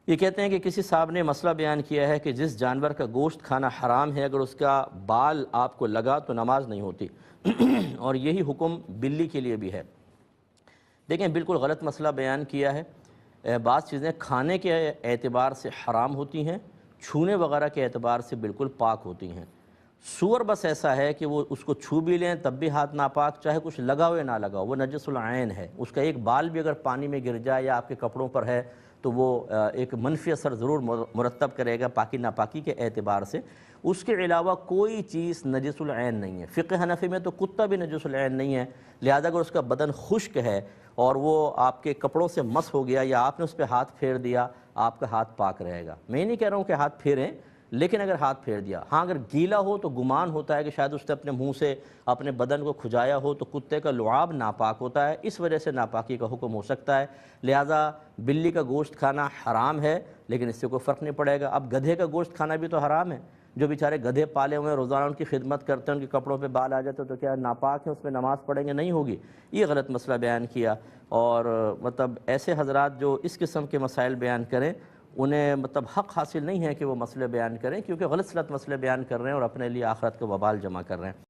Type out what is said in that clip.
یہ کہتے ہیں کہ کسی صاحب نے مسئلہ بیان کیا ہے کہ جس جانور کا گوشت کھانا حرام ہے، اگر اس کا بال آپ کو لگا تو نماز نہیں ہوتی اور یہی حکم بلی کے لیے بھی ہے۔ دیکھیں، بالکل غلط مسئلہ بیان کیا ہے۔ بعض چیزیں کھانے کے اعتبار سے حرام ہوتی ہیں، چھونے وغیرہ کے اعتبار سے بالکل پاک ہوتی ہیں۔ سور بس ایسا ہے کہ وہ اس کو چھو بھی لیں تب بھی ہاتھ ناپاک، چاہے کچھ لگا ہو یا نہ لگا ہو، وہ نجس العین ہے۔ اس کا ایک بال بھی اگر پانی میں گر جائے یا آپ کے کپڑوں پر ہے تو وہ ایک منفی اثر ضرور مرتب کرے گا پاکی ناپاکی کے اعتبار سے۔ اس کے علاوہ کوئی چیز نجس العین نہیں ہے۔ فقہ حنفی میں تو کتا بھی نجس العین نہیں ہے، لہذا اگر اس کا بدن خشک ہے اور وہ آپ کے کپڑوں سے مس ہو گیا یا آپ نے اس پہ ہاتھ پھیر دیا، آپ کا ہاتھ پاک رہے گا۔ میں نہیں کہہ رہا ہوں کہ ہاتھ پھیریں، لیکن اگر ہاتھ پھیر دیا، ہاں اگر گیلا ہو تو گمان ہوتا ہے کہ شاید اس نے اپنے منہ سے اپنے بدن کو کھجایا ہو تو کتے کا لعاب ناپاک ہوتا ہے، اس وجہ سے ناپاکی کا حکم ہو سکتا ہے۔ لہٰذا بلی کا گوشت کھانا حرام ہے، لیکن اس سے کوئی فرق نہیں پڑے گا۔ اب گدھے کا گوشت کھانا بھی تو حرام ہے۔ جو بیچارے گدھے پالے ہوئے ہیں، روزانہ ان کی خدمت کرتے ہیں، ان کے کپڑوں پہ بال آ جاتے تو کیا ناپاک ہے، اس میں نماز پڑھیں گے؟ نہیں ہوگی۔ یہ غلط مسئلہ بیان کیا، اور مطلب ایسے حضرات جو اس قسم کے مسائل بیان کریں انہیں مطلب حق حاصل نہیں ہے کہ وہ مسئلے بیان کریں، کیونکہ غلط سلط مسئلے بیان کر رہے ہیں اور اپنے لیے آخرت کا وبال جمع کر رہے ہیں۔